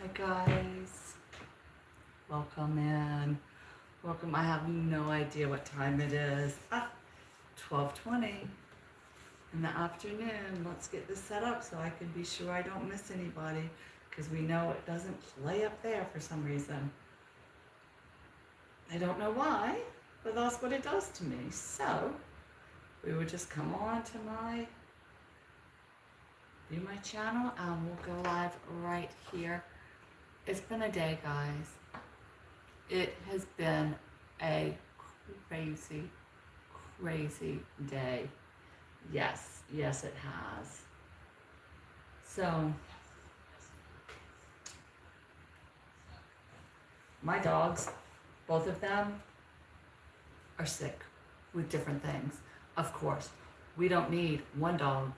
Hi guys, welcome in. Welcome. I have no idea what time it is. 12:20 in the afternoon. Let's get this set up so I can be sure I don't miss anybody because we know it doesn't play up there for some reason. I don't know why, but that's what it does to me. So we would just come on to view my channel and we'll go live right here. It's been a day, guys. It has been a crazy, crazy day. Yes, it has. So, my dogs, both of them, are sick with different things. Of course, we don't need one dog.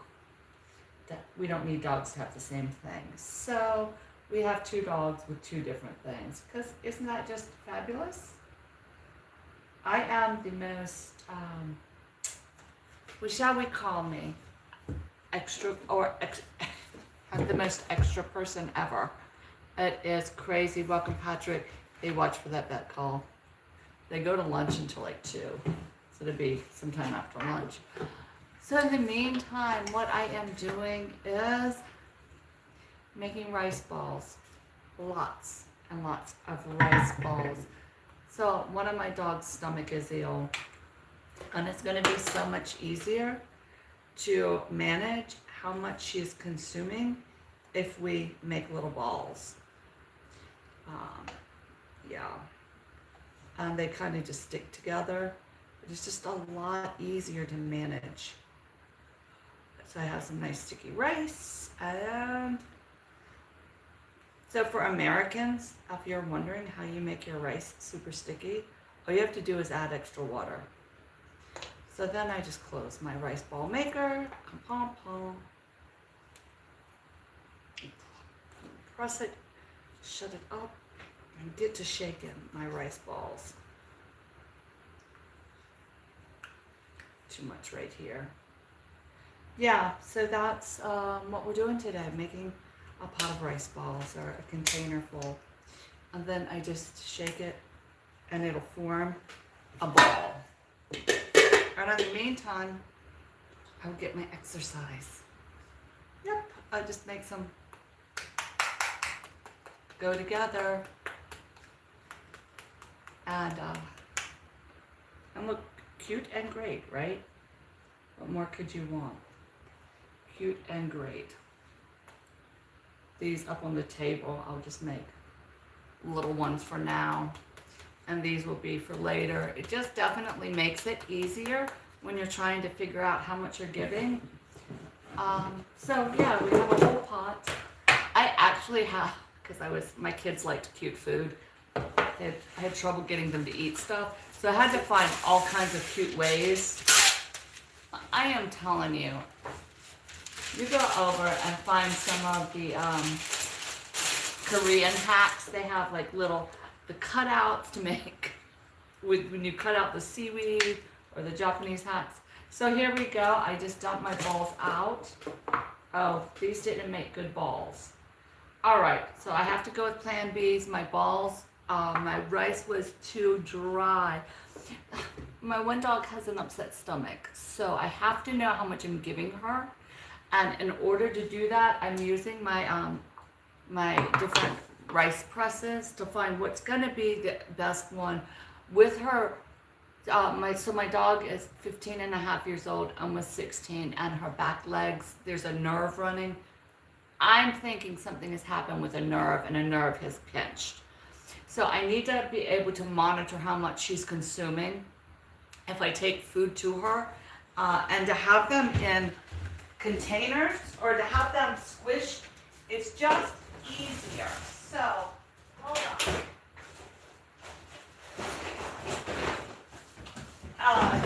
We don't need dogs to have the same thing. So, we have two dogs with two different things. Because isn't that just fabulous? I am the most, what shall we call me? I'm the most extra person ever. It is crazy. Welcome, Patrick. Hey, watch for that vet call. They go to lunch until like 2. So it'll be sometime after lunch. So in the meantime, what I am doing is making rice balls. Lots and lots of rice balls. So one of my dog's stomach is ill. And it's going to be so much easier to manage how much she is consuming if we make little balls. Yeah. And they kind of just stick together. It's just a lot easier to manage. So I have some nice sticky rice. And so for Americans, if you're wondering how you make your rice super sticky, all you have to do is add extra water. So then I just close my rice ball maker, pom pom, press it, shut it up, and get to shaking my rice balls. Too much right here. Yeah, so that's what we're doing today, making a pot of rice balls or a container full. And then I just shake it and it'll form a ball. And in the meantime, I'll get my exercise. Yep, I'll just make some go together. And look cute and great, right? What more could you want? Cute and great. These up on the table, I'll just make little ones for now. And these will be for later. It just definitely makes it easier when you're trying to figure out how much you're giving. So yeah, we have a whole pot. I actually have, because my kids liked cute food. I had trouble getting them to eat stuff. So I had to find all kinds of cute ways. I am telling you, you go over and find some of the Korean hacks. They have like the cutouts to make when you cut out the seaweed, or the Japanese hacks. So here we go. I just dumped my balls out. Oh, these didn't make good balls. All right, so I have to go with plan B's. My balls, my rice was too dry. My one dog has an upset stomach, so I have to know how much I'm giving her. And in order to do that, I'm using my my different rice presses to find what's gonna be the best one with her. My dog is 15 and a half years old, almost 16, and her back legs, there's a nerve running. I'm thinking something has happened with a nerve, and a nerve has pinched. So I need to be able to monitor how much she's consuming if I take food to her, and to have them in containers or to have them squished, it's just easier. So, hold on.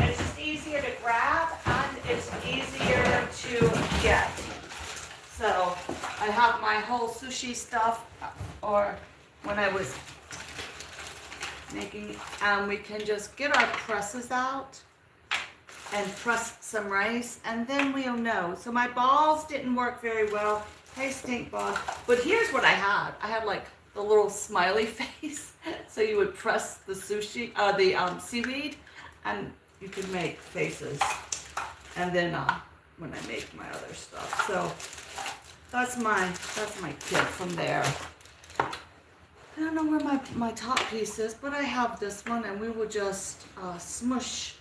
It's just easier to grab and it's easier to get. So, I have my whole sushi stuff, or when I was making, we can just get our presses out and press some rice, and then we'll know. So my balls didn't work very well, Hey, stink bug. But here's what I had. I had like the little smiley face. So you would press the sushi, the seaweed, and you could make faces. And then when I make my other stuff. So that's my kit from there. I don't know where my top piece is, but I have this one, and we will just smush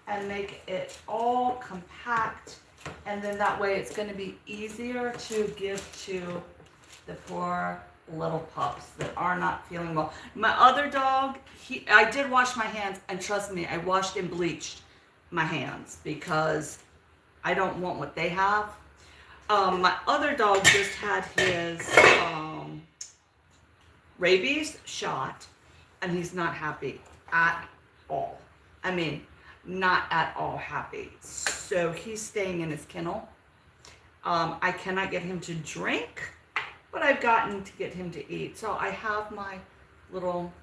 and make it all compact, and then that way it's going to be easier to give to the poor little pups that are not feeling well. My other dog, I did wash my hands, and trust me, I washed and bleached my hands because I don't want what they have. My other dog just had his rabies shot, and he's not happy at all. I mean, not at all happy. So he's staying in his kennel. I cannot get him to drink, but I've gotten to get him to eat. So I have my little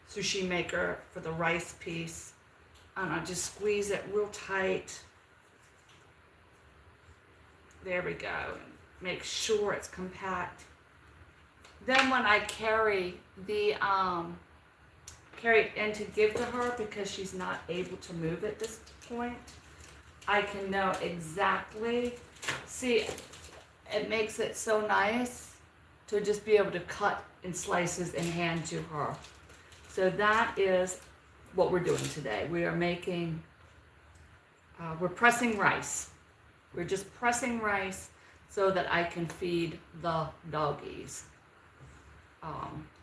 sushi maker for the rice piece, and I just squeeze it real tight. There we go. Make sure it's compact. Then when I carry the carry it in to give to her, because she's not able to move at this point, I can know exactly. See, it makes it so nice to just be able to cut in slices and hand to her. So that is what we're doing today. We are making, we're pressing rice. We're just pressing rice so that I can feed the doggies.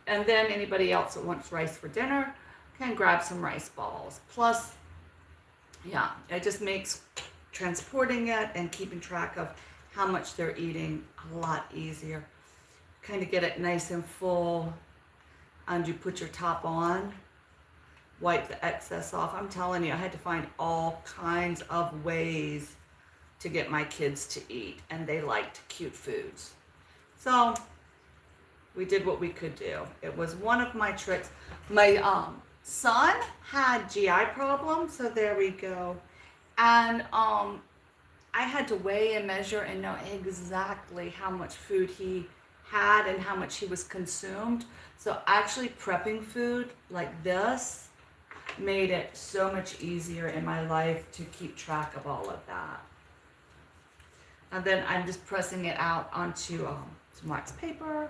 And then anybody else that wants rice for dinner can grab some rice balls. Plus, yeah, it just makes transporting it and keeping track of how much they're eating a lot easier. Kind of get it nice and full, and you put your top on, wipe the excess off. I'm telling you, I had to find all kinds of ways to get my kids to eat, and they liked cute foods. So we did what we could do. It was one of my tricks. My son had GI problems, so there we go. And I had to weigh and measure and know exactly how much food he had and how much he was consumed. So actually prepping food like this made it so much easier in my life to keep track of all of that. And then I'm just pressing it out onto some wax paper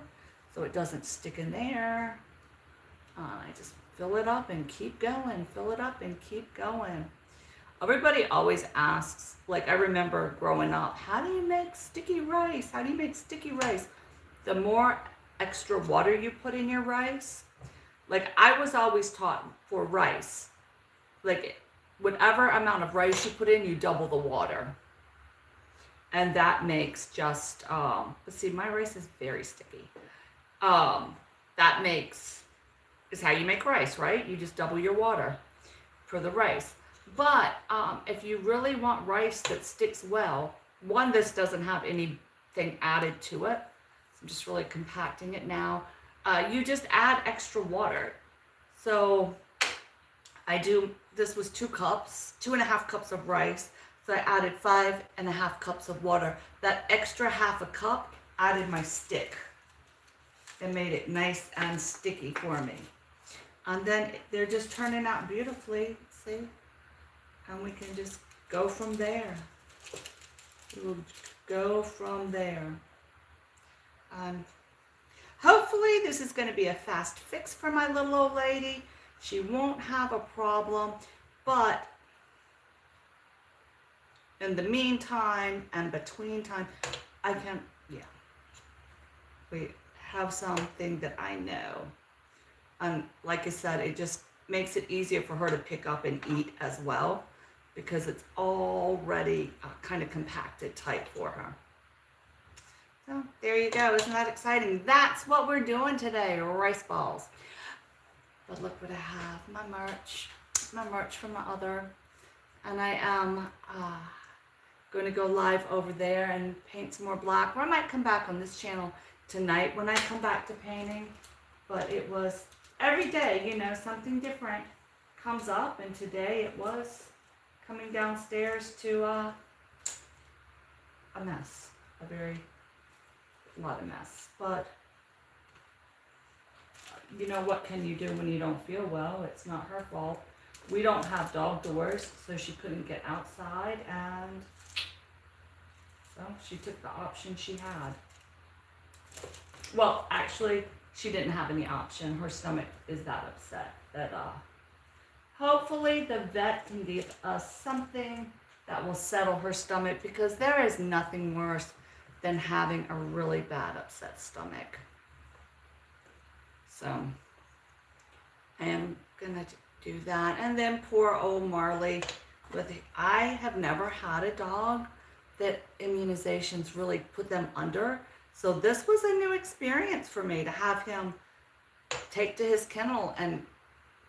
so it doesn't stick in there. I just fill it up and keep going, fill it up and keep going. Everybody always asks, like I remember growing up, how do you make sticky rice? How do you make sticky rice? The more extra water you put in your rice, like I was always taught for rice, like whatever amount of rice you put in, you double the water. And that makes just, but see, my rice is very sticky. That is how you make rice, right? You just double your water for the rice. But if you really want rice that sticks well, one, this doesn't have anything added to it. So I'm just really compacting it now. You just add extra water. So this was 2.5 cups of rice. So I added 5.5 cups of water. That extra half a cup added my stick. It made it nice and sticky for me. And then they're just turning out beautifully, see? And we can just go from there. We'll go from there. Hopefully this is going to be a fast fix for my little old lady. She won't have a problem, but in the meantime and between time, we have something that I know. And like I said, it just makes it easier for her to pick up and eat as well, because it's already kind of compacted tight for her. So there you go. Isn't that exciting? That's what we're doing today, rice balls. But look what I have, my merch from my other. And I am going to go live over there and paint some more black. Or I might come back on this channel tonight when I come back to painting. But it was every day, you know, something different comes up. And today it was coming downstairs to a mess. A very a lot of mess. But you know, what can you do when you don't feel well? It's not her fault. We don't have dog doors, so she couldn't get outside, and so she took the option she had. Well, actually, she didn't have any option. Her stomach is that upset that hopefully the vet can give us something that will settle her stomach, because there is nothing worse than having a really bad upset stomach. So I am gonna do that. And then poor old Marley, I have never had a dog that immunizations really put them under. So this was a new experience for me to have him take to his kennel, and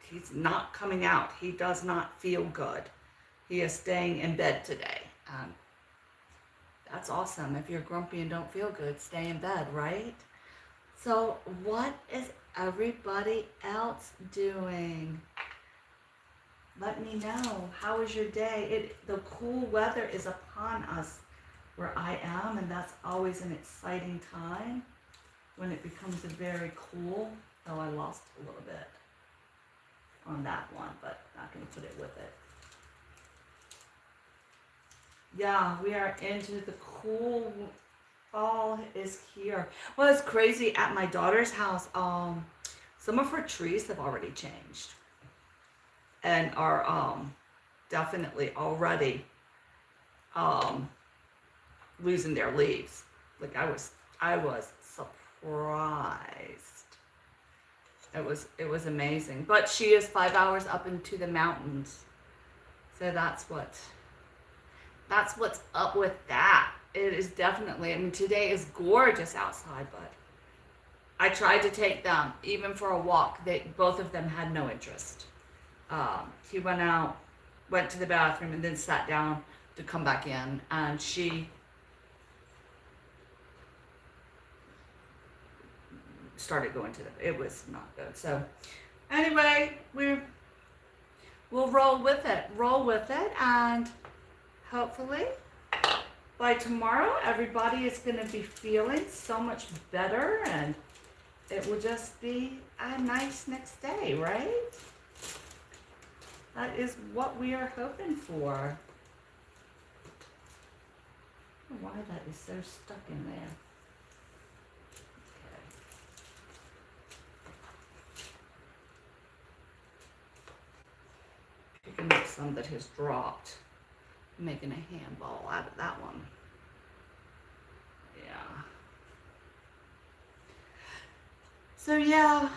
he's not coming out. He does not feel good. He is staying in bed today. That's awesome. If you're grumpy and don't feel good, stay in bed, right? So what is everybody else doing? Let me know. How was your day? The cool weather is upon us where I am, and that's always an exciting time when it becomes very cool. Oh, I lost a little bit on that one, but I can put it with it. Yeah, we are into the cool. Fall is here. Well, it's crazy at my daughter's house. Some of her trees have already changed and are definitely already losing their leaves. Like I was surprised. It was amazing. But she is 5 hours up into the mountains, so that's what's up with that. It is definitely, I mean, today is gorgeous outside, but I tried to take them, even for a walk. Both of them had no interest. He went out, went to the bathroom, and then sat down to come back in, and she started going to it was not good. So anyway, we'll roll with it, and hopefully by tomorrow, everybody is going to be feeling so much better, and it will just be a nice next day, right? That is what we are hoping for. I don't know why that is so stuck in there. Okay. Picking up some that has dropped. Making a handball out of that one. Yeah. So yeah,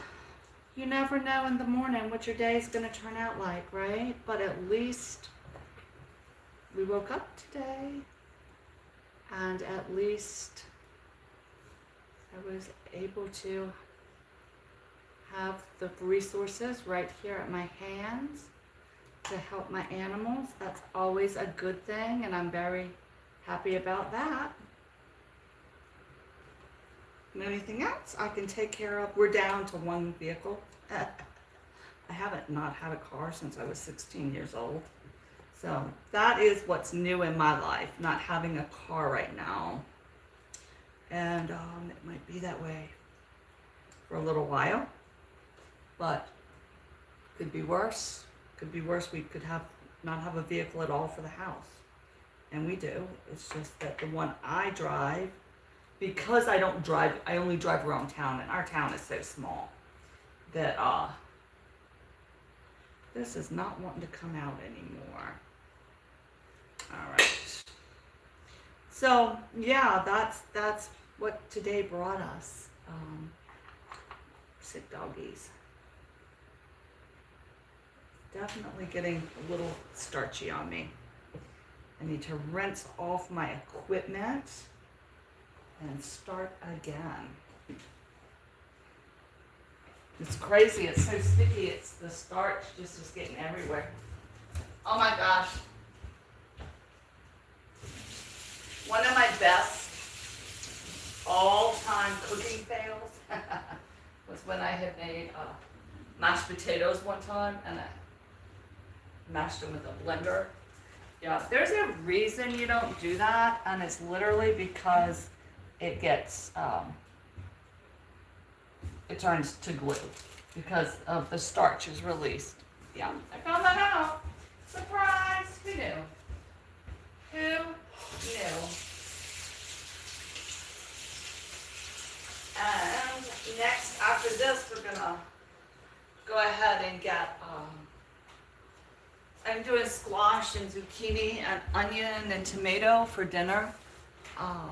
you never know in the morning what your day is going to turn out like, right? But at least we woke up today, and at least I was able to have the resources right here at my hands to help my animals. That's always a good thing, and I'm very happy about that. And anything else I can take care of. We're down to one vehicle. I haven't not had a car since I was 16 years old. So that is what's new in my life, not having a car right now. And it might be that way for a little while, but could be worse. Could be worse. We could not have a vehicle at all for the house, and we do. It's just that the one I drive, because I don't drive, I only drive around town, and our town is so small that this is not wanting to come out anymore. All right. So yeah, that's what today brought us. Sick doggies. Definitely getting a little starchy on me. I need to rinse off my equipment and start again. It's crazy, it's so sticky, it's the starch just is getting everywhere. Oh my gosh. One of my best all-time cooking fails was when I had made mashed potatoes one time, and I mashed them with a blender. Yeah, there's a reason you don't do that, and it's literally because it gets, it turns to glue because of the starch is released. Yeah, I found that out. Surprise! Who knew? Who knew? And next, after this, we're gonna go ahead and get, I'm doing squash and zucchini and onion and tomato for dinner. I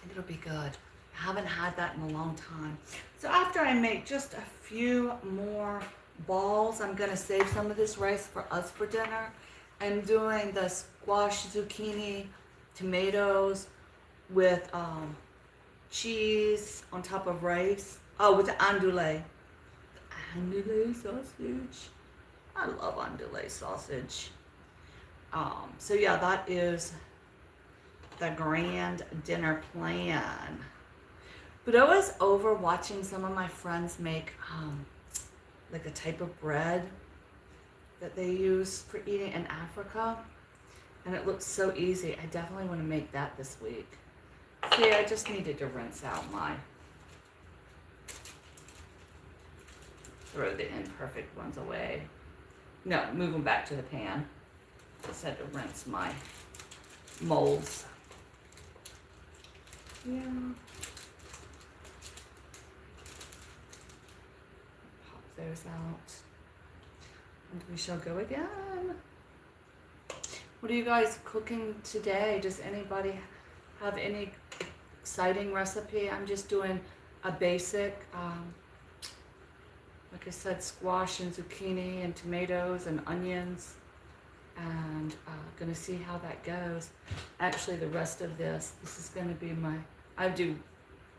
think it'll be good. I haven't had that in a long time. So after I make just a few more balls, I'm gonna save some of this rice for us for dinner. I'm doing the squash, zucchini, tomatoes with cheese on top of rice. Oh, with the andouille. The andouille sausage. I love andouille sausage. So yeah, that is the grand dinner plan. But I was over watching some of my friends make like a type of bread that they use for eating in Africa. And it looks so easy. I definitely want to make that this week. See, I just needed to rinse out my, throw the imperfect ones away. No, move them back to the pan. Just had to rinse my molds. Yeah. Pop those out. And we shall go again. What are you guys cooking today? Does anybody have any exciting recipe? I'm just doing a basic, like I said, squash and zucchini and tomatoes and onions. And gonna see how that goes. Actually, the rest of this is gonna be my, I do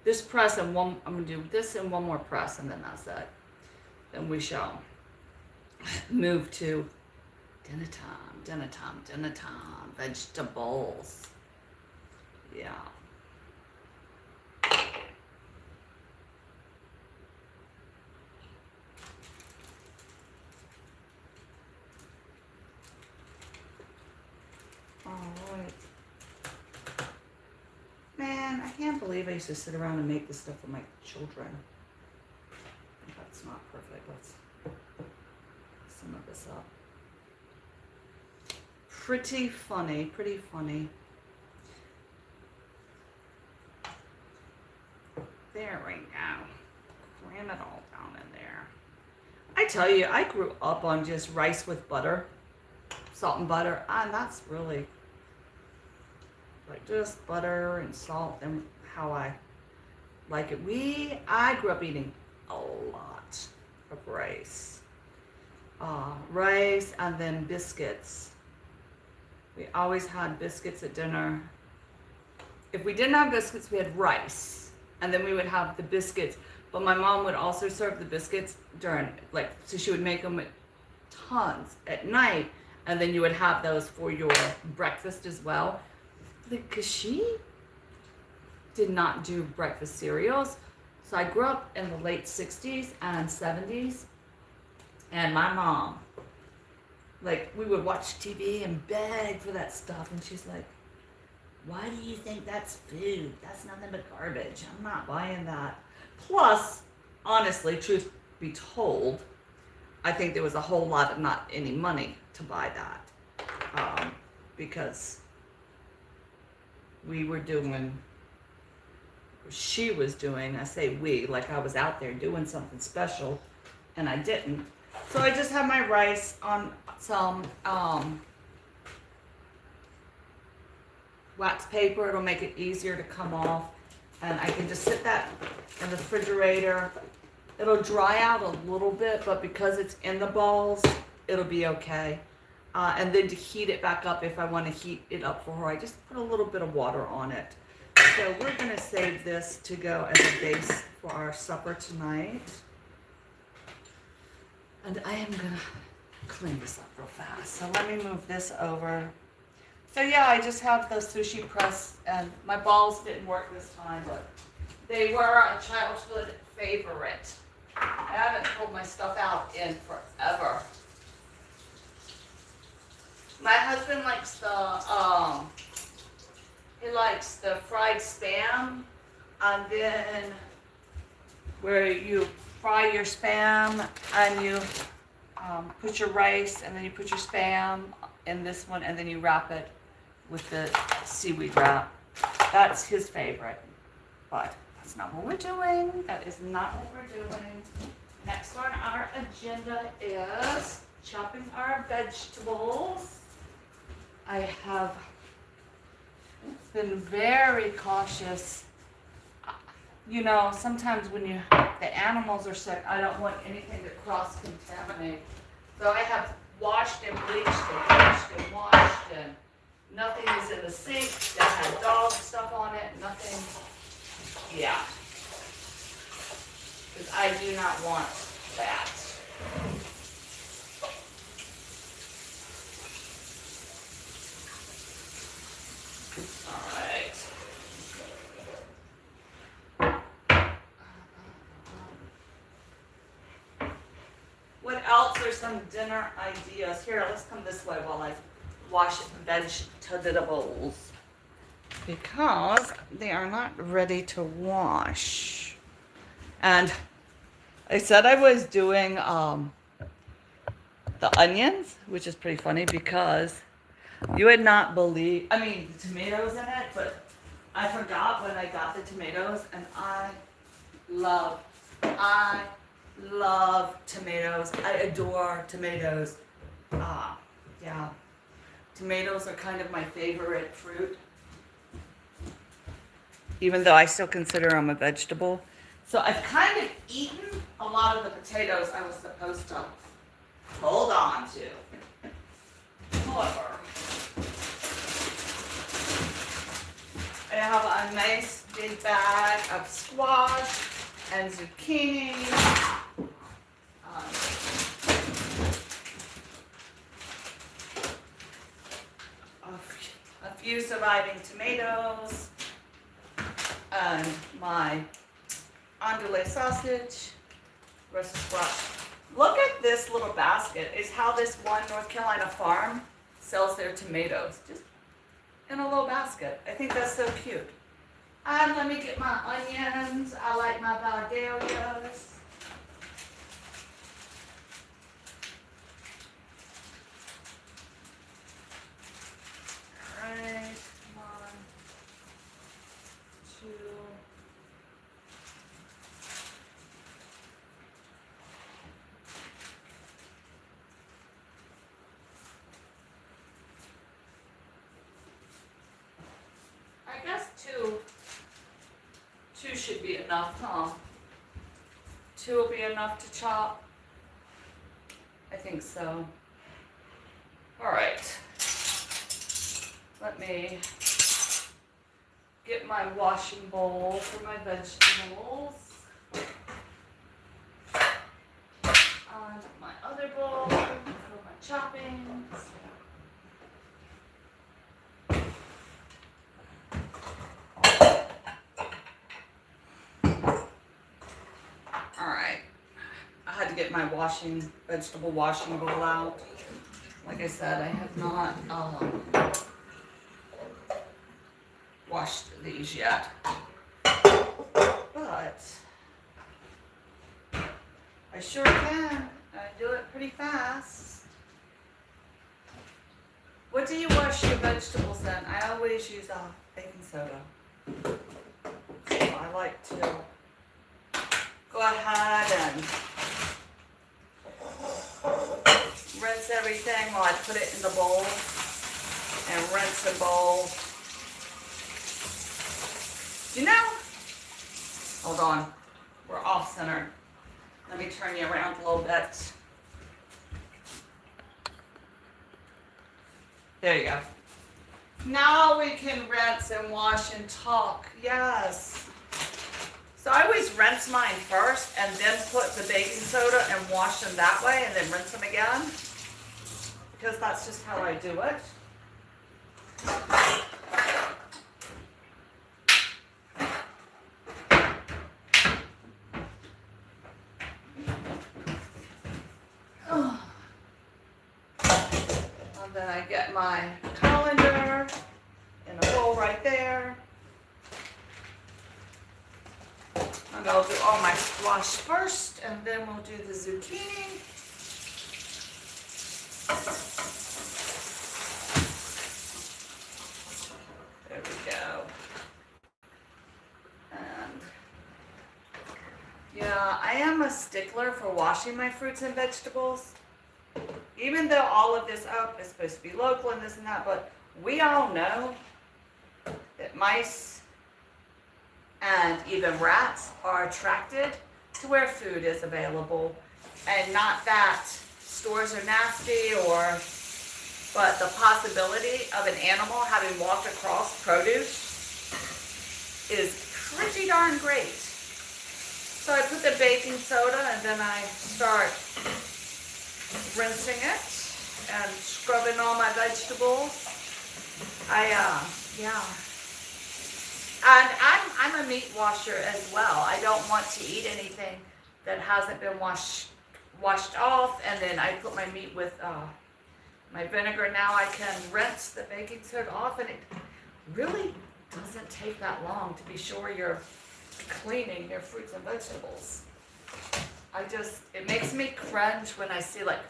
this press and one, I'm gonna do this and one more press and then that's it. Then we shall move to dinner time, vegetables. Yeah. Alright. Man, I can't believe I used to sit around and make this stuff for my children. That's not perfect. Let's some of this up. Pretty funny, pretty funny. There we go. Cram it all down in there. I tell you, I grew up on just rice with butter, salt and butter, and that's really like just butter and salt and how I like it. I grew up eating a lot of rice. Rice and then biscuits. We always had biscuits at dinner. If we didn't have biscuits, we had rice. And then we would have the biscuits. But my mom would also serve the biscuits during, like, so she would make them at tons at night. And then you would have those for your breakfast as well. Because she did not do breakfast cereals. So I grew up in the late 60s and 70s. And my mom, like, we would watch TV and beg for that stuff. And she's like, why do you think that's food? That's nothing but garbage. I'm not buying that. Plus, honestly, truth be told, I think there was a whole lot of not any money to buy that. Because we were doing, she was doing, I say we, like I was out there doing something special and I didn't. So I just have my rice on some wax paper. It'll make it easier to come off. And I can just sit that in the refrigerator. It'll dry out a little bit, but because it's in the balls, it'll be okay. And then to heat it back up, if I want to heat it up for her, I just put a little bit of water on it. So we're going to save this to go as a base for our supper tonight. And I am going to clean this up real fast. So let me move this over. So yeah, I just have the sushi press, and my balls didn't work this time, but they were a childhood favorite. I haven't pulled my stuff out in forever. My husband likes the, he likes the fried Spam And then where you fry your Spam and you put your rice and then you put your Spam in this one and then you wrap it with the seaweed wrap. That's his favorite, but that's not what we're doing. That is not what we're doing. Next on our agenda is chopping our vegetables. I have been very cautious. You know, sometimes when the animals are sick, I don't want anything to cross-contaminate. So I have washed and bleached and washed and washed, and nothing is in the sink that had dog stuff on it, nothing, yeah. Because I do not want that. All right. What else are some dinner ideas? Here, let's come this way while I wash vegetables. Because they are not ready to wash. And I said I was doing the onions, which is pretty funny because you would not believe, I mean, the tomatoes in it, but I forgot when I got the tomatoes, and I love tomatoes. I adore tomatoes. Yeah. Tomatoes are kind of my favorite fruit, even though I still consider them a vegetable. So I've kind of eaten a lot of the potatoes I was supposed to hold on to. However, I have a nice big bag of squash and zucchini. A few surviving tomatoes, and my andouille sausage, roasted squash. Look at this little basket. Is how this one North Carolina farm sells their tomatoes, just in a little basket. I think that's so cute. And let me get my onions. I like my Vidalias. Alright, come on. 2. I guess 2 should be enough, huh? 2 will be enough to chop. I think so. All right. Let me get my washing bowl for my vegetables. And my other bowl for my choppings. Alright. I had to get my vegetable washing bowl out. Like I said, I have not washed these yet, but I sure can. I do it pretty fast. What do you wash your vegetables in? I always use baking soda. So I like to go ahead and rinse everything while I put it in the bowl, and rinse and bowl. You know, hold on, we're off center. Let me turn you around a little bit. There you go. Now we can rinse and wash and talk. Yes. So I always rinse mine first and then put the baking soda and wash them that way and then rinse them again, because that's just how I do it. And then I get my colander in a bowl right there. maybe I'll do all my squash first, and then we'll do the zucchini. There we go. And yeah, I am a stickler for washing my fruits and vegetables. Even though all of this up is supposed to be local and this and that, but we all know that mice and even rats are attracted to where food is available, and not that stores are nasty, but the possibility of an animal having walked across produce is pretty darn great. So I put the baking soda and then I start rinsing it and scrubbing all my vegetables. Yeah. And I'm a meat washer as well. I don't want to eat anything that hasn't been washed off. And then I put my meat with my vinegar. Now I can rinse the baking soda off, and it really doesn't take that long to be sure you're cleaning your fruits and vegetables. It makes me cringe when I see, like,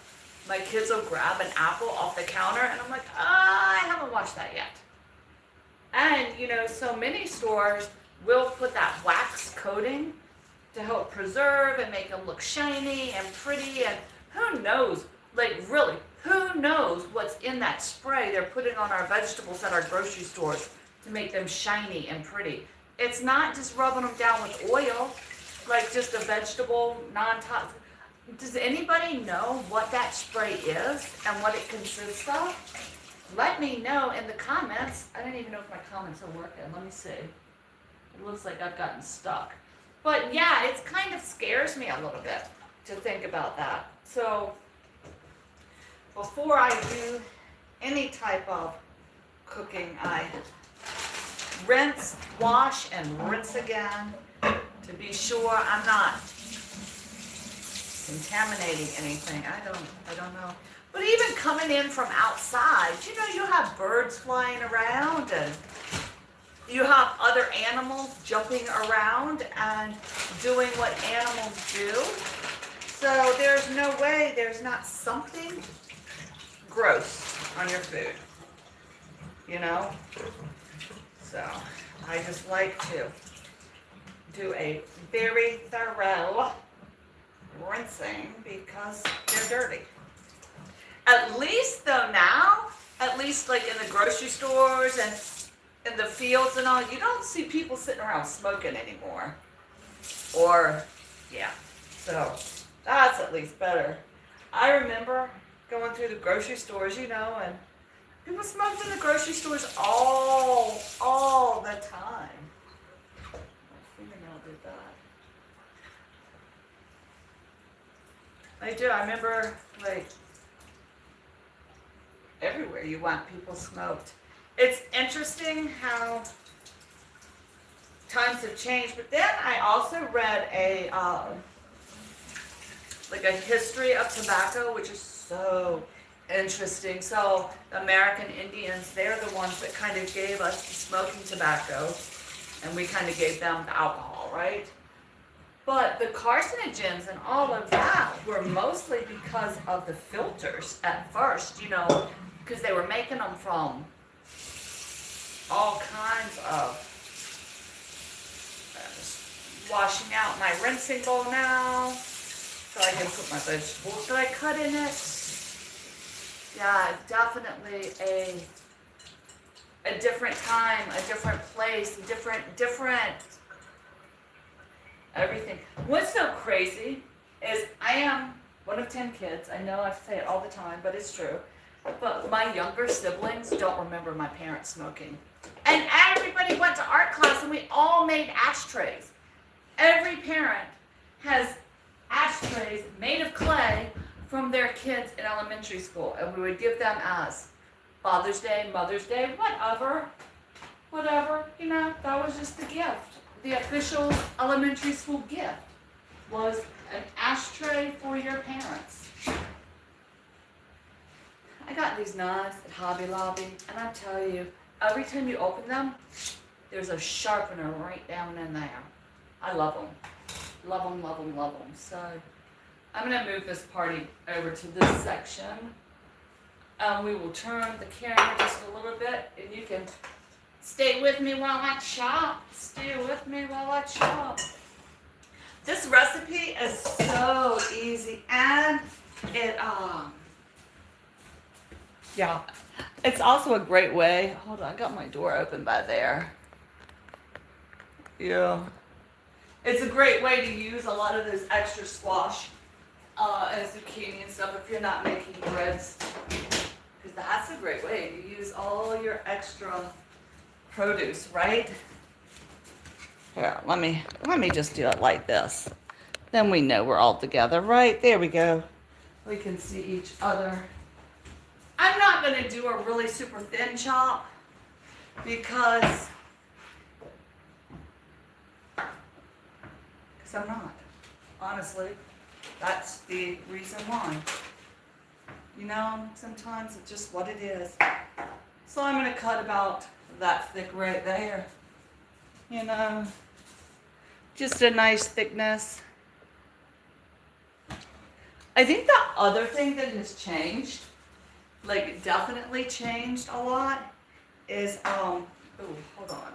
my kids will grab an apple off the counter and I'm like, I haven't washed that yet. And, you know, so many stores will put that wax coating to help preserve and make them look shiny and pretty, and who knows, like, really, who knows what's in that spray they're putting on our vegetables at our grocery stores to make them shiny and pretty. It's not just rubbing them down with oil, like just a vegetable, non-toxic. Does anybody know what that spray is and what it consists of? Let me know in the comments. I don't even know if my comments are working. Let me see. It looks like I've gotten stuck. But yeah, it kind of scares me a little bit to think about that. So before I do any type of cooking, I rinse, wash, and rinse again to be sure I'm not contaminating anything. I don't know. But even coming in from outside, you know, you have birds flying around and you have other animals jumping around and doing what animals do. So there's no way there's not something gross on your food, you know? So I just like to do a very thorough rinsing because they're dirty. At least though now, at least like in the grocery stores and in the fields and all, you don't see people sitting around smoking anymore. Or, yeah, so that's at least better. I remember going through the grocery stores, you know, and people smoked in the grocery stores all the time. My fingernail did that. I do. I remember, like, everywhere you went, people smoked. It's interesting how times have changed. But then I also read a history of tobacco, which is so interesting. So the American Indians, they're the ones that kind of gave us the smoking tobacco, and we kind of gave them the alcohol, right? But the carcinogens and all of that were mostly because of the filters at first, you know, because they were making them from all kinds of, just washing out my rinsing bowl now, so I can put my vegetables that I cut in it. Yeah, definitely a different time, a different place, different everything. What's so crazy is I am one of 10 kids. I know I say it all the time, but it's true. But my younger siblings don't remember my parents smoking. And everybody went to art class and we all made ashtrays. Every parent has ashtrays made of clay from their kids in elementary school. And we would give them as Father's Day, Mother's Day, whatever, you know, that was just the gift. The official elementary school gift was an ashtray for your parents. I got these knives at Hobby Lobby, and I tell you, every time you open them, there's a sharpener right down in there. I love them. Love them, love them, love them. So I'm going to move this party over to this section. We will turn the camera just a little bit, and you can stay with me while I chop. Stay with me while I chop. This recipe is so easy, and it yeah, it's also a great way. Hold on, I got my door open by there. Yeah, it's a great way to use a lot of those extra squash and zucchini and stuff if you're not making breads, because that's a great way to use all your extra produce, right? Here, let me just do it like this. Then we know we're all together, right? There we go. We can see each other. I'm not going to do a really super thin chop because I'm not. Honestly, that's the reason why. You know, sometimes it's just what it is. So I'm going to cut about that thick right there. You know, just a nice thickness. I think the other thing that has changed, like definitely changed a lot, is oh, hold on.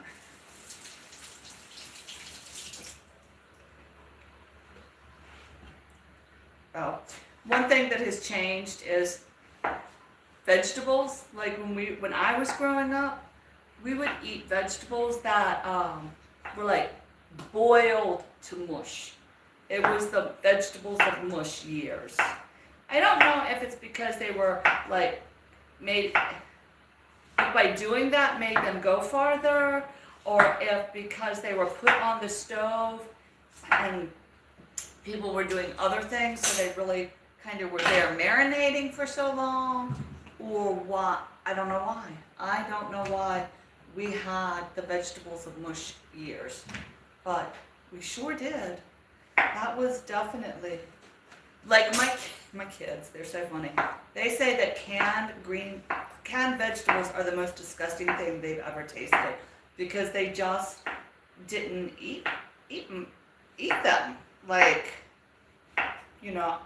Oh, one thing that has changed is vegetables. Like when I was growing up, we would eat vegetables that were like boiled to mush. It was the vegetables of mush years. I don't know if it's because they were like made, by doing that made them go farther, or if because they were put on the stove and people were doing other things, so they really kind of were there marinating for so long, or what. I don't know why. I don't know why we had the vegetables of mush years, but we sure did. That was definitely, like my kids, they're so funny. They say that canned vegetables are the most disgusting thing they've ever tasted because they just didn't eat them. Like, you know,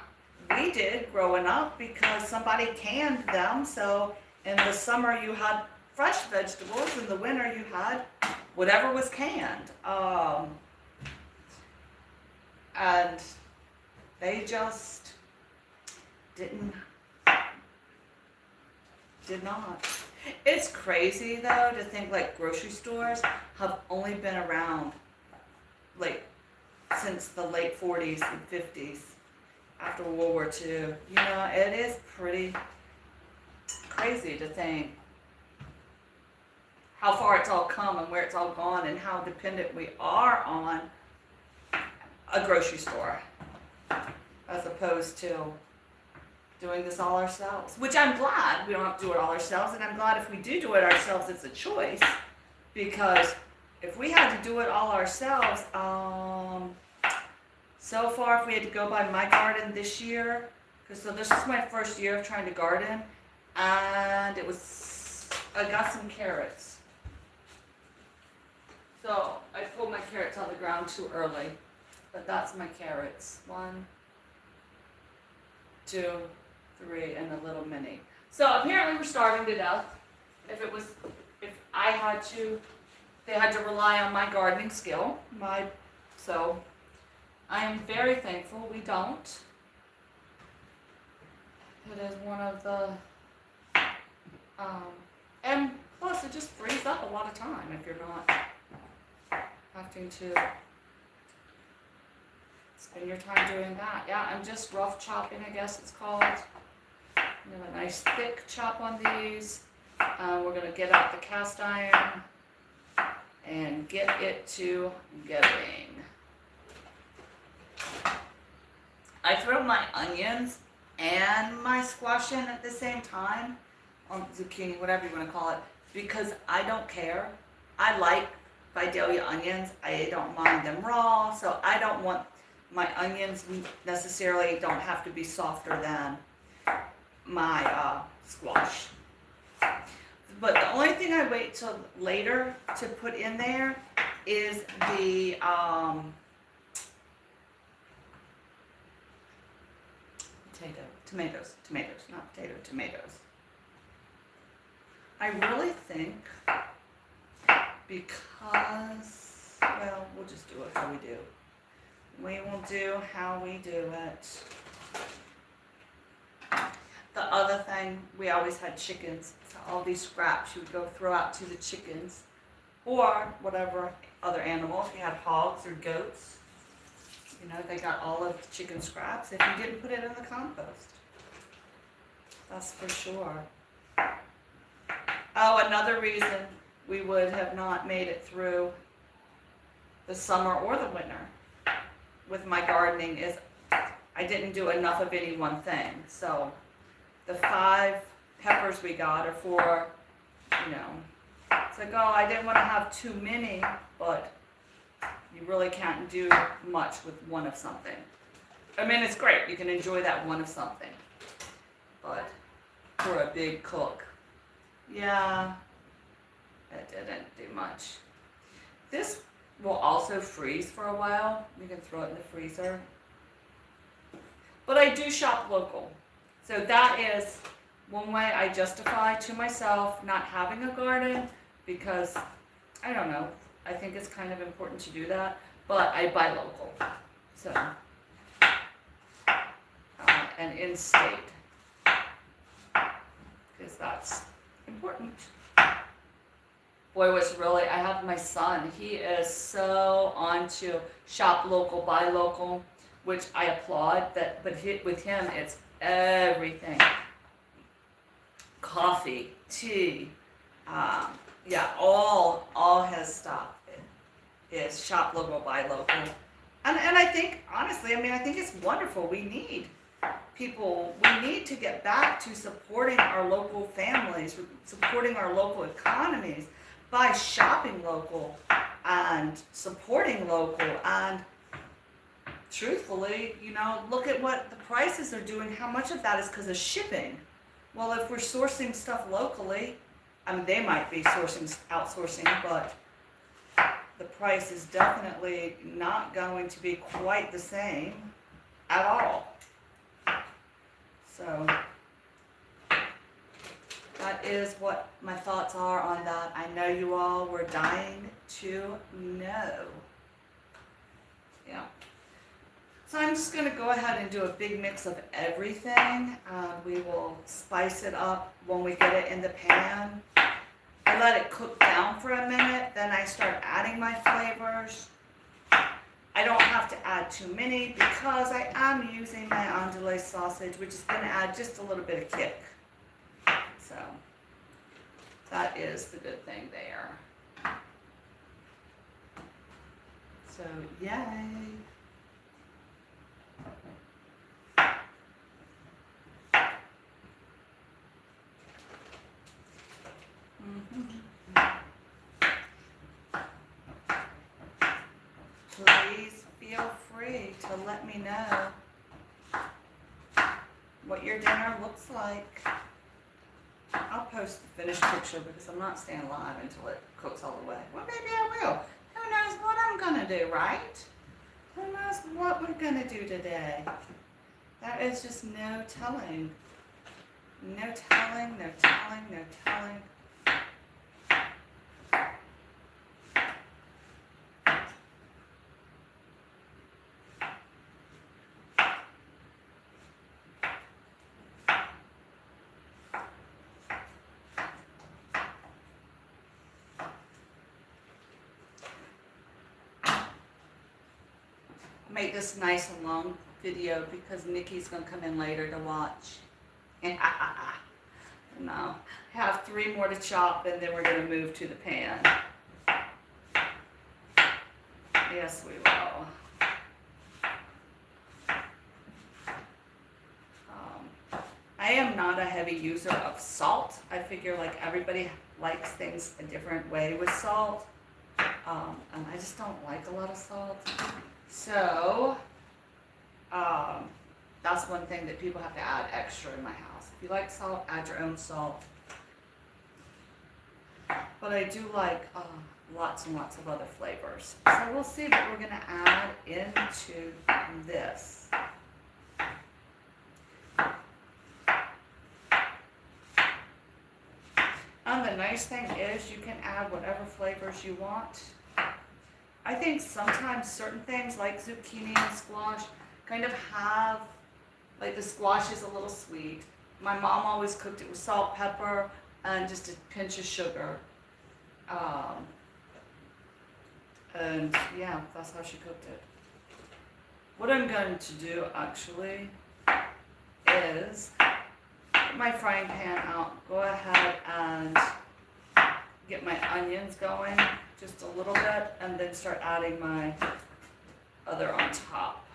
we did growing up because somebody canned them. So in the summer you had fresh vegetables, in the winter you had whatever was canned. And they just did not. It's crazy though to think like grocery stores have only been around like since the late 40s and 50s after World War II. You know, it is pretty crazy to think how far it's all come and where it's all gone and how dependent we are on a grocery store as opposed to doing this all ourselves, which I'm glad we don't have to do it all ourselves, and I'm glad if we do it ourselves it's a choice, because if we had to do it all ourselves, so far if we had to go by my garden this year, because so this is my first year of trying to garden, and I got some carrots, so I pulled my carrots out of the ground too early. But that's my carrots. 1, 2, 3, and a little mini. So apparently we're starving to death. If I had to, they had to rely on my gardening skill. So I am very thankful we don't. It is one of the, and plus it just frees up a lot of time if you're not having to spend your time doing that. Yeah, I'm just rough chopping, I guess it's called. You have a nice thick chop on these. We're going to get out the cast iron and get it to going. I throw my onions and my squash in at the same time, or zucchini, whatever you want to call it, because I don't care. I like Vidalia onions. I don't mind them raw, so I don't want my onions necessarily don't have to be softer than my squash. But the only thing I wait till later to put in there is the tomatoes, not potato, tomatoes. I really think because, well, we'll just do it how we do. We will do how we do it. The other thing, we always had chickens. So all these scraps you would go throw out to the chickens or whatever other animal. If you had hogs or goats, you know, they got all of the chicken scraps if you didn't put it in the compost. That's for sure. Oh, another reason we would have not made it through the summer or the winter with my gardening is I didn't do enough of any one thing. So the 5 peppers we got are for, you know, it's like, oh, I didn't want to have too many, but you really can't do much with one of something. I mean, it's great. You can enjoy that one of something. But for a big cook, yeah, it didn't do much. This will also freeze for a while. You can throw it in the freezer. But I do shop local. So that is one way I justify to myself not having a garden because, I don't know, I think it's kind of important to do that, but I buy local. So, and in-state, because that's important. Boy, what's really, I have my son, he is so onto shop local, buy local, which I applaud, that, but with him, it's everything. Coffee, tea, yeah, all his stuff is shop local, buy local. And I think, honestly, I mean, I think it's wonderful. We need to get back to supporting our local families, supporting our local economies by shopping local and supporting local. And truthfully, you know, look at what the prices are doing. How much of that is because of shipping? Well, if we're sourcing stuff locally, I mean, they might be outsourcing, but the price is definitely not going to be quite the same at all. So that is what my thoughts are on that. I know you all were dying to know. Yeah. So I'm just going to go ahead and do a big mix of everything. We will spice it up when we get it in the pan. I let it cook down for a minute, then I start adding my flavors. I don't have to add too many because I am using my andouille sausage, which is going to add just a little bit of kick. So that is the good thing there. So yay. Please feel free to let me know what your dinner looks like. I'll post the finished picture because I'm not staying live until it cooks all the way. Well, maybe I will. Who knows what I'm going to do, right? Who knows what we're going to do today? There is just no telling. No telling, no telling, no telling. Make this nice and long video because Nikki's going to come in later to watch. No, have 3 more to chop and then we're going to move to the pan. Yes, we will. I am not a heavy user of salt. I figure like everybody likes things a different way with salt. And I just don't like a lot of salt. So, that's one thing that people have to add extra in my house. If you like salt, add your own salt. But I do like lots and lots of other flavors. So we'll see what we're going to add into this. the nice thing is you can add whatever flavors you want. I think sometimes certain things like zucchini and squash kind of have, like the squash is a little sweet. My mom always cooked it with salt, pepper, and just a pinch of sugar. And yeah, that's how she cooked it. What I'm going to do actually is get my frying pan out, go ahead and get my onions going just a little bit, and then start adding my other on top.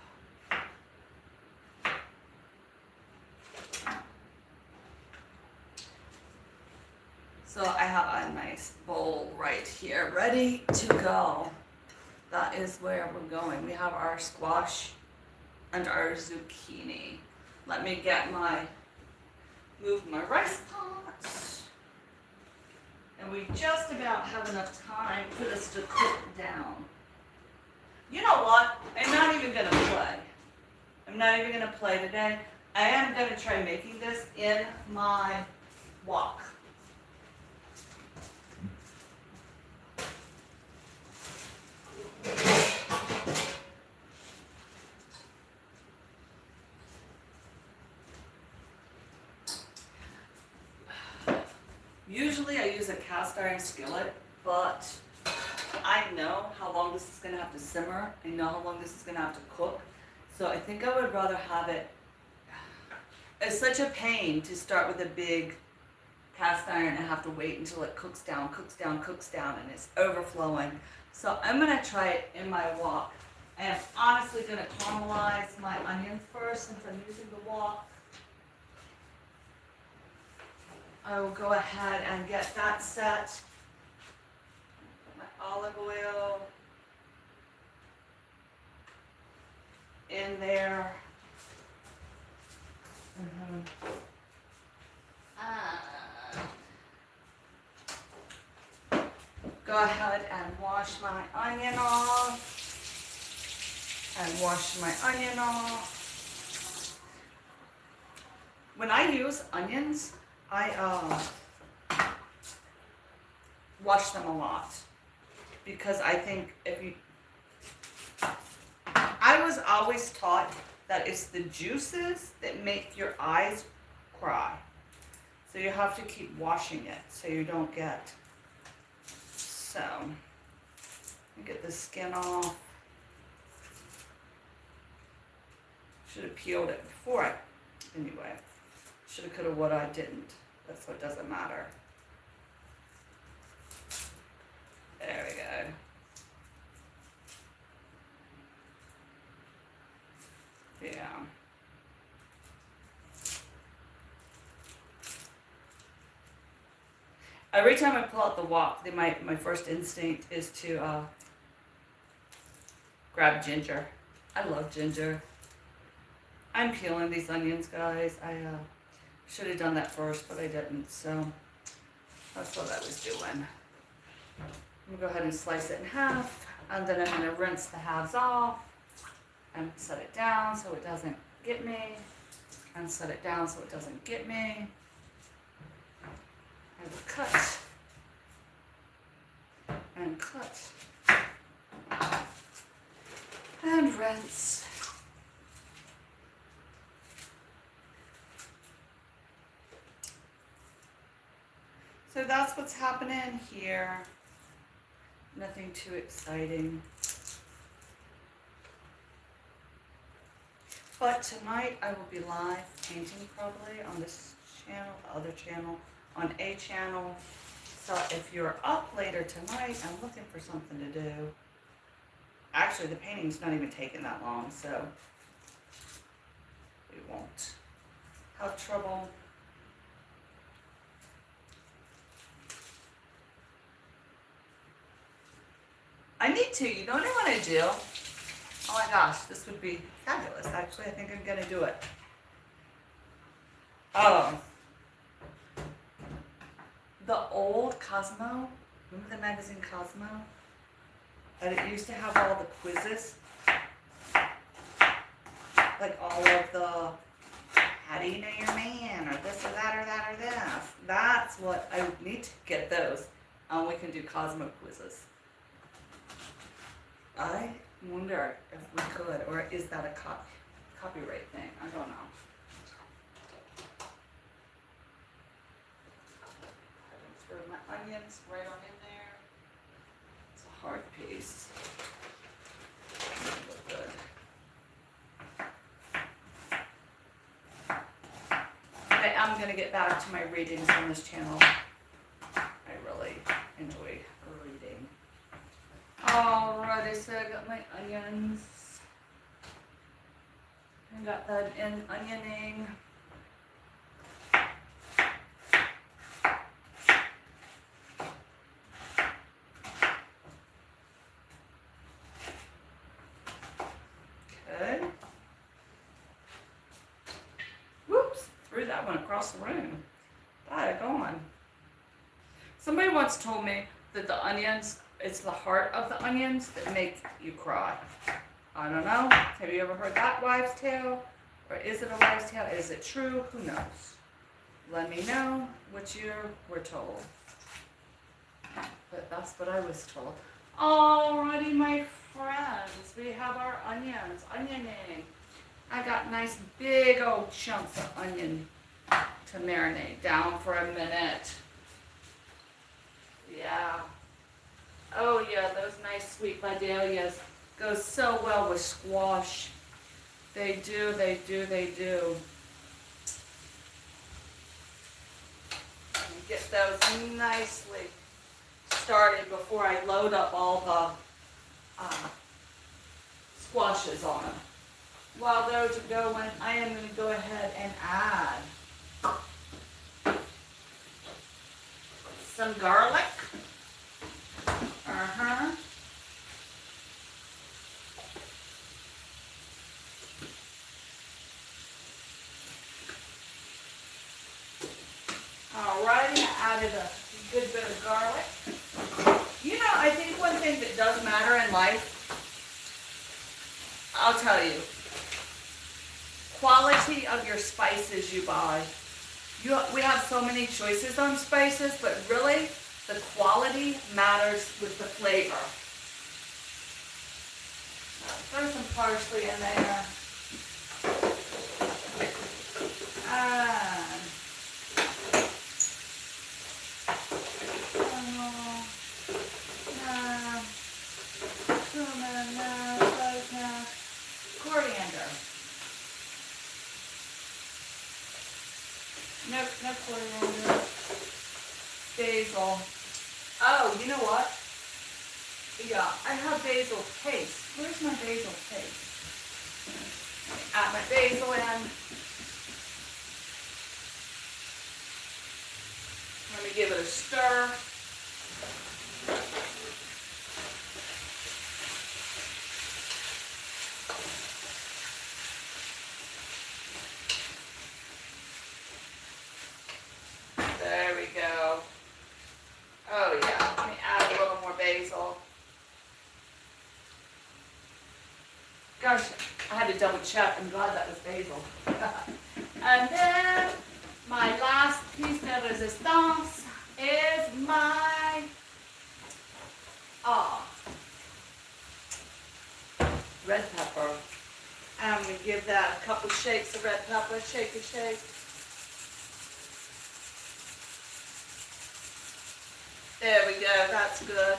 So I have a nice bowl right here ready to go. That is where we're going. We have our squash and our zucchini. Let me move my rice pot. And we just about have enough time for this to cook down. You know what? I'm not even gonna play. I'm not even gonna play today. I am gonna try making this in my wok. Usually I use a cast iron skillet, but I know how long this is going to have to simmer. I know how long this is going to have to cook. So I think I would rather have it. It's such a pain to start with a big cast iron and have to wait until it cooks down, and it's overflowing. So I'm going to try it in my wok. I am honestly going to caramelize my onions first since I'm using the wok. I will go ahead and get that set. Put my olive oil in there. Go ahead and wash my onion off. And wash my onion off. When I use onions, I wash them a lot because I think I was always taught that it's the juices that make your eyes cry. So you have to keep washing it so you don't get, so get the skin off. Should have peeled it before anyway. Shoulda, coulda, woulda, I didn't. That's what doesn't matter. There we go. Yeah. Every time I pull out the wok, my first instinct is to grab ginger. I love ginger. I'm peeling these onions, guys. I should have done that first, but I didn't, so that's what I was doing. I'm gonna go ahead and slice it in half, and then I'm gonna rinse the halves off and set it down so it doesn't get me, and set it down so it doesn't get me. I will cut and cut and rinse. So that's what's happening here. Nothing too exciting. But tonight I will be live painting probably on this channel, the other channel, on a channel. So if you're up later tonight and looking for something to do, actually the painting's not even taking that long, so we won't have trouble. I need to, you know what I want to do? Oh my gosh, this would be fabulous. Actually, I think I'm going to do it. The old Cosmo, remember the magazine Cosmo? And it used to have all the quizzes. Like all of the how do you know your man, or this or that or that or this? That's what I need to get those. We can do Cosmo quizzes. I wonder if we could, or is that a copyright thing? I don't know. I didn't throw my onions right on in there. It's a hard piece. Look good. Okay, I'm going to get back to my readings on this channel. I really enjoy reading. Alrighty, so I got my onions. I got that in onioning. Okay. Whoops, threw that one across the room. Daggone. Somebody once told me that the onions, it's the heart of the onions that make you cry. I don't know. Have you ever heard that wives' tale? Or is it a wives' tale? Is it true? Who knows? Let me know what you were told. But that's what I was told. Alrighty, my friends. We have our onions. Onioning. I got nice big old chunks of onion to marinate down for a minute. Yeah. Oh yeah, those nice sweet vidalias go so well with squash. They do, they do, they do. And get those nicely started before I load up all the squashes on them. While those are going, I am going to go ahead and add some garlic. Alrighty, I added a good bit of garlic. You know, I think one thing that does matter in life, I'll tell you, quality of your spices you buy. We have so many choices on spices, but really, the quality matters with the flavor. Throw some parsley in there. And coriander. No coriander. Basil. Oh, you know what? Yeah, I have basil paste. Where's my basil paste? Add my basil in. Let me give it a stir. There we go. Oh yeah, let me add a little more basil. Gosh, I had to double check. I'm glad that was basil. And then my last piece de resistance is my red pepper. I'm going to give that a couple shakes of red pepper. Shake and shake. There we go. That's good.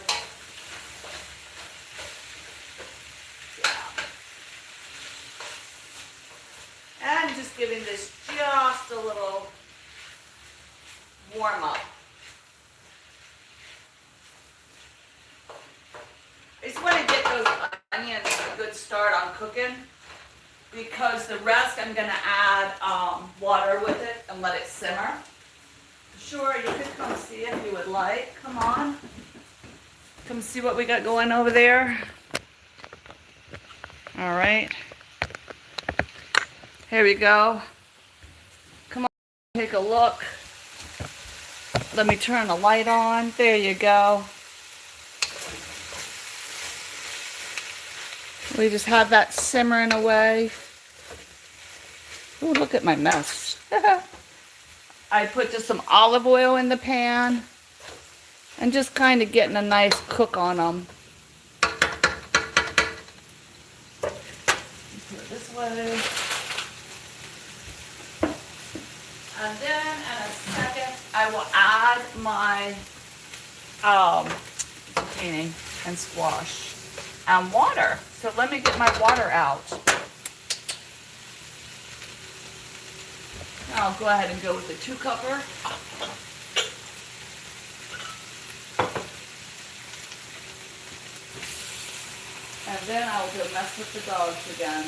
And just giving this just a little warm up. I just want to get those onions a good start on cooking, because the rest I'm going to add water with it and let it simmer. Sure, you could come see if you would like. Come on. Come see what we got going over there. All right. Here we go. Come on, take a look. Let me turn the light on. There you go. We just have that simmering away. Oh, look at my mess. I put just some olive oil in the pan and just kind of getting a nice cook on them. Put it this way. And then in a second, I will add my zucchini and squash and water. So let me get my water out. I'll go ahead and go with the 2-cupper. And then I'll go mess with the dogs again.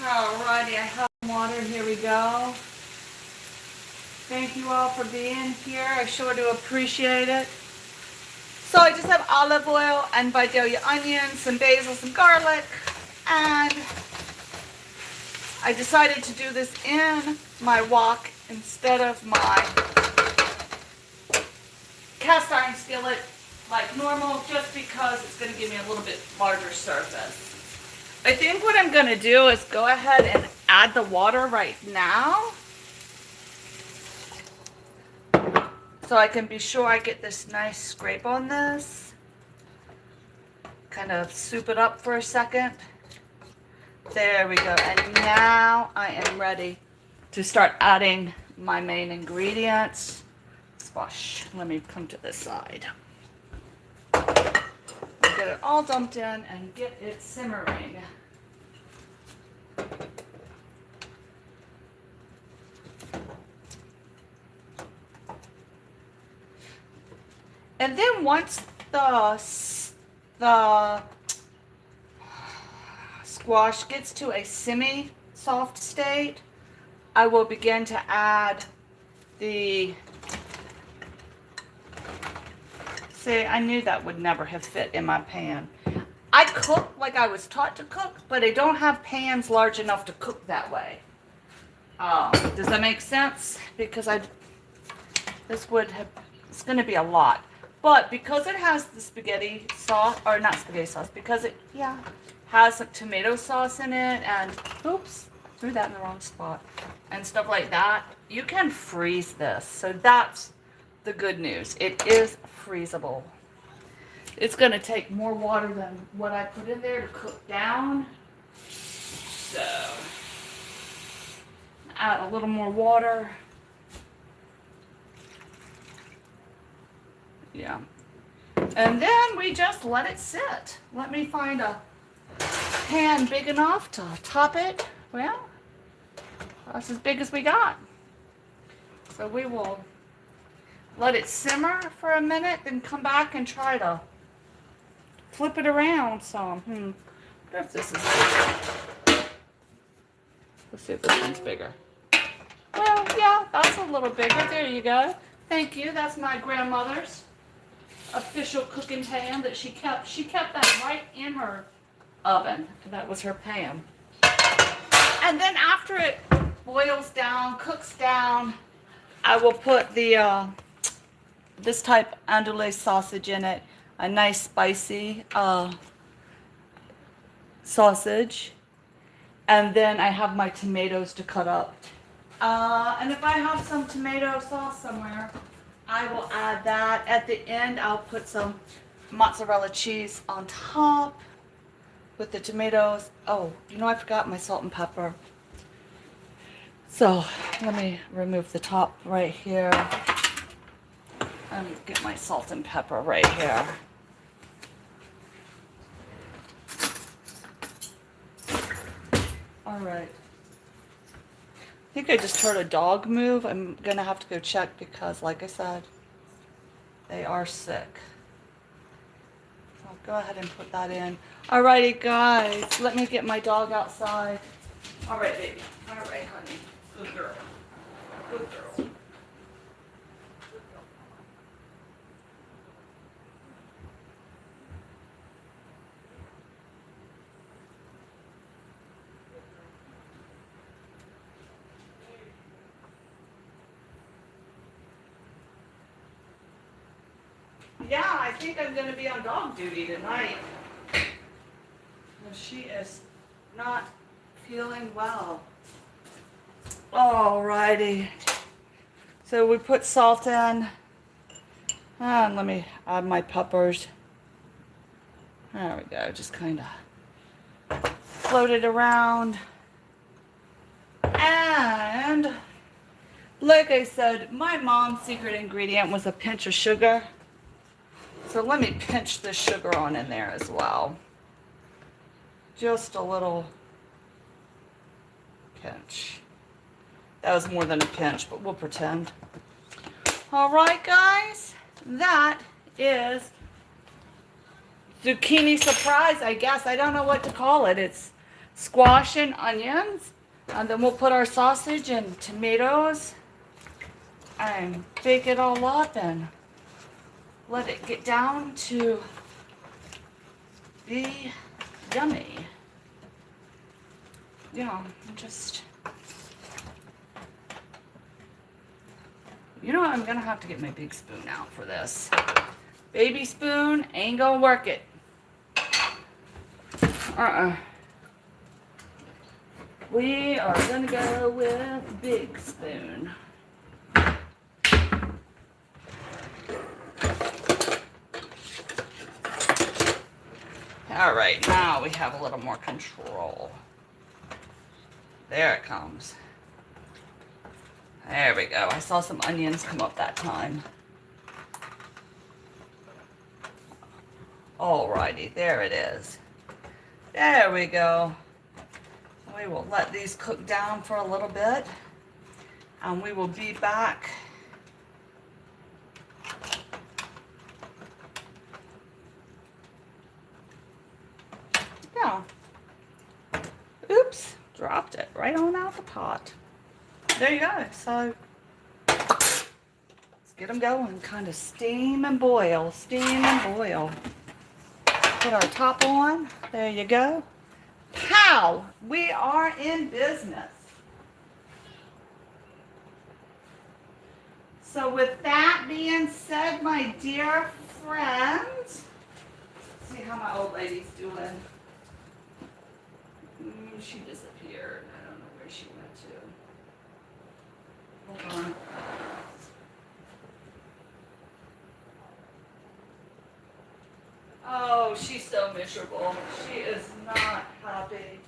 Alrighty, I have water. Here we go. Thank you all for being here. I sure do appreciate it. So I just have olive oil and Vidalia onions, some basil, some garlic, and I decided to do this in my wok instead of my cast iron skillet like normal, just because it's going to give me a little bit larger surface. I think what I'm going to do is go ahead and add the water right now, so I can be sure I get this nice scrape on this. Kind of soup it up for a second. There we go. And now I am ready to start adding my main ingredients. Squash. Let me come to this side. Get it all dumped in and get it simmering. And then once the squash gets to a semi-soft state, I will begin to add the... See, I knew that would never have fit in my pan. I cook like I was taught to cook, but I don't have pans large enough to cook that way. Does that make sense? Because this would have, it's going to be a lot. But because it has the spaghetti sauce, or not spaghetti sauce, because it, has some tomato sauce in it, and, oops, threw that in the wrong spot, and stuff like that, you can freeze this. So that's the good news. It is freezable. It's going to take more water than what I put in there to cook down. So, add a little more water. Yeah. And then we just let it sit. Let me find a pan big enough to top it. Well, that's as big as we got. So we will let it simmer for a minute, then come back and try to flip it around some. I wonder if this is bigger. Let's see if this one's bigger. Well, yeah, that's a little bigger. There you go. Thank you. That's my grandmother's official cooking pan that she kept. She kept that right in her oven. That was her pan. And then after it boils down, cooks down, I will put the this type andouille sausage in it, a nice spicy sausage, and then I have my tomatoes to cut up. And if I have some tomato sauce somewhere, I will add that. At the end, I'll put some mozzarella cheese on top with the tomatoes. Oh, you know, I forgot my salt and pepper. So let me remove the top right here. And get my salt and pepper right here. All right. I think I just heard a dog move. I'm gonna have to go check because, like I said, they are sick. So I'll go ahead and put that in. Alrighty, guys, let me get my dog outside. All right, baby. All right, honey. Good girl. Good girl. Yeah, I think I'm going to be on dog duty tonight. She is not feeling well. Alrighty. So we put salt in. And let me add my peppers. There we go. Just kind of float it around. And like I said, my mom's secret ingredient was a pinch of sugar. So let me pinch the sugar on in there as well. Just a little pinch. That was more than a pinch, but we'll pretend. All right, guys, that is zucchini surprise, I guess. I don't know what to call it. It's squash and onions. And then we'll put our sausage and tomatoes and bake it all up and let it get down to be yummy. Yeah, just... You know what? I'm going to have to get my big spoon out for this. Baby spoon ain't going to work it. We are going to go with big spoon. All right, now we have a little more control. There it comes. There we go. I saw some onions come up that time. Alrighty, there it is. There we go. We will let these cook down for a little bit, and we will be back. Yeah. Oops, dropped it right on out the pot. There you go. So let's get them going. Kind of steam and boil, steam and boil. Put our top on. There you go. Pow! We are in business. So with that being said, my dear friends, see how my old lady's doing. She disappeared. I don't know where she went to. Hold on. Oh, she's so miserable. She is not happy.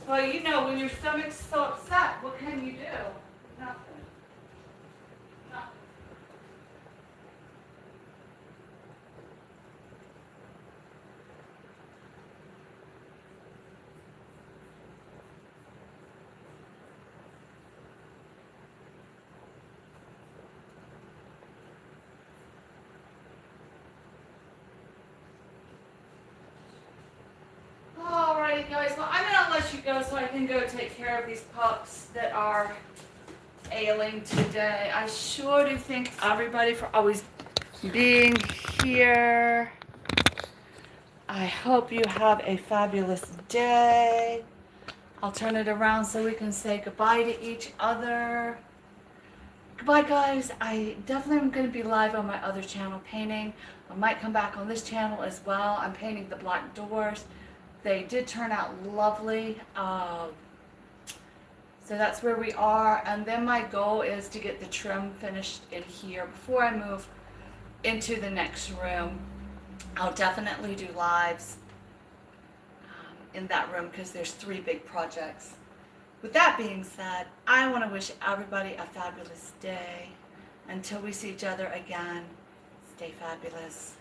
Well, you know, when your stomach's so upset, what can you do? Nothing. Nothing. Alrighty, guys. Well, I'm going to let you go so I can go take care of these pups that are ailing today. I sure do thank everybody for always being here. I hope you have a fabulous day. I'll turn it around so we can say goodbye to each other. Goodbye, guys. I definitely am going to be live on my other channel painting. I might come back on this channel as well. I'm painting the black doors. They did turn out lovely. So that's where we are. And then my goal is to get the trim finished in here before I move into the next room. I'll definitely do lives in that room because there's 3 big projects. With that being said, I want to wish everybody a fabulous day. Until we see each other again, stay fabulous.